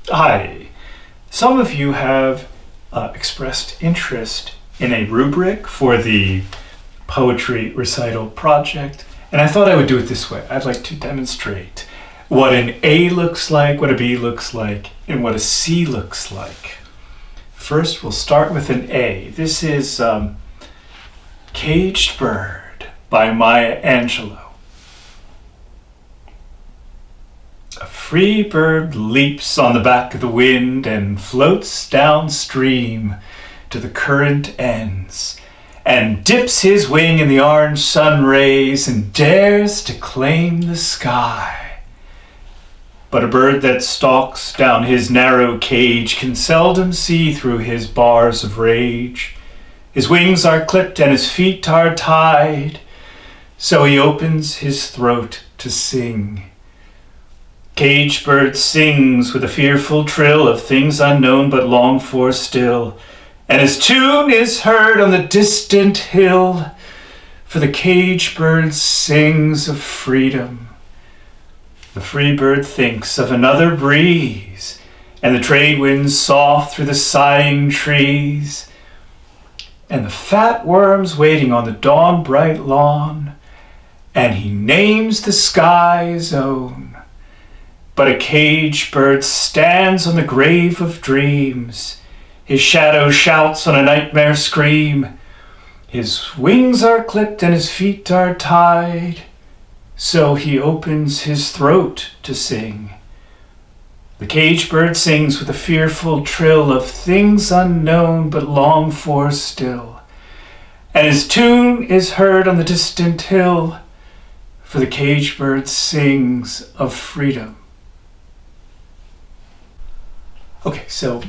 Hi. Some of you have expressed interest in a rubric for the poetry recital project, and I thought I would do it this way. I'd like to demonstrate what an A looks like, what a B looks like, and what a C looks like. First, we'll start with an A. This is Caged Bird by Angelou. A free bird leaps on the back of the wind and floats downstream to the current ends, and dips his wing in the orange sun rays and dares to claim the sky. But a bird that stalks down his narrow cage can seldom see through his bars of rage. His wings are clipped and his feet are tied, so he opens his throat to sing. Caged bird sings with a fearful trill of things unknown but longed for still, and his tune is heard on the distant hill, for the caged bird sings of freedom. The free bird thinks of another breeze, and the trade winds soft through the sighing trees, and the fat worms waiting on the dawn-bright lawn, and he names the sky his own. But a caged bird stands on the grave of dreams. His shadow shouts on a nightmare scream. His wings are clipped and his feet are tied, so he opens his throat to sing. The caged bird sings with a fearful trill of things unknown but longed for still, and his tune is heard on the distant hill, for the caged bird sings of freedom. Okay, so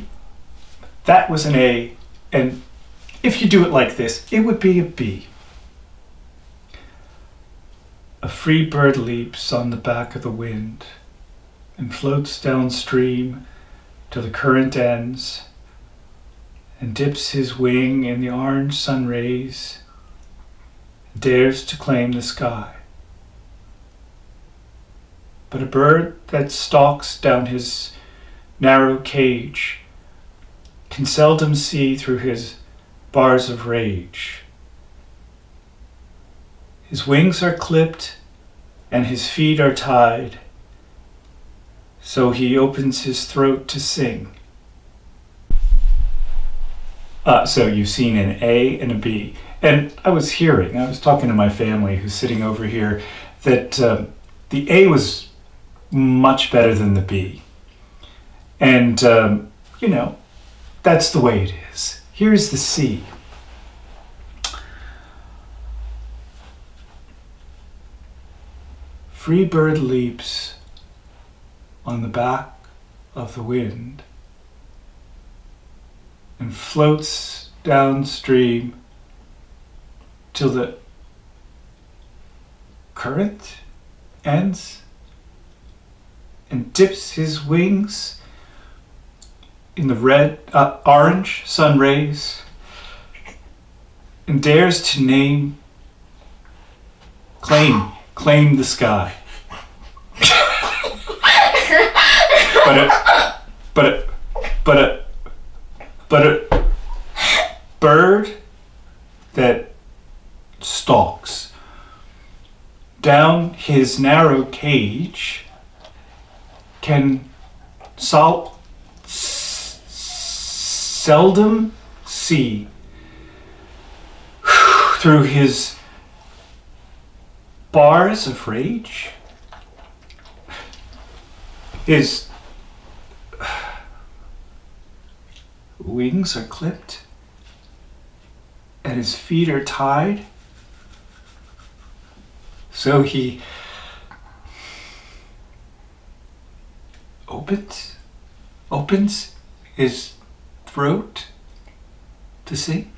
that was an A, and if you do it like this, it would be a B. A free bird leaps on the back of the wind and floats downstream till the current ends and dips his wing in the orange sun rays and dares to claim the sky. But a bird that stalks down his narrow cage can seldom see through his bars of rage. His wings are clipped and his feet are tied, so he opens his throat to sing. So you've seen an A and a B. And I was talking to my family who's sitting over here, that the A was much better than the B. And, that's the way it is. Here's the C. Free bird leaps on the back of the wind and floats downstream till the current ends and dips his wings in the orange sun rays and dares to claim the sky. But a bird that stalks down his narrow cage can seldom see through his bars of rage. His wings are clipped and his feet are tied, so he opens his throat to sing.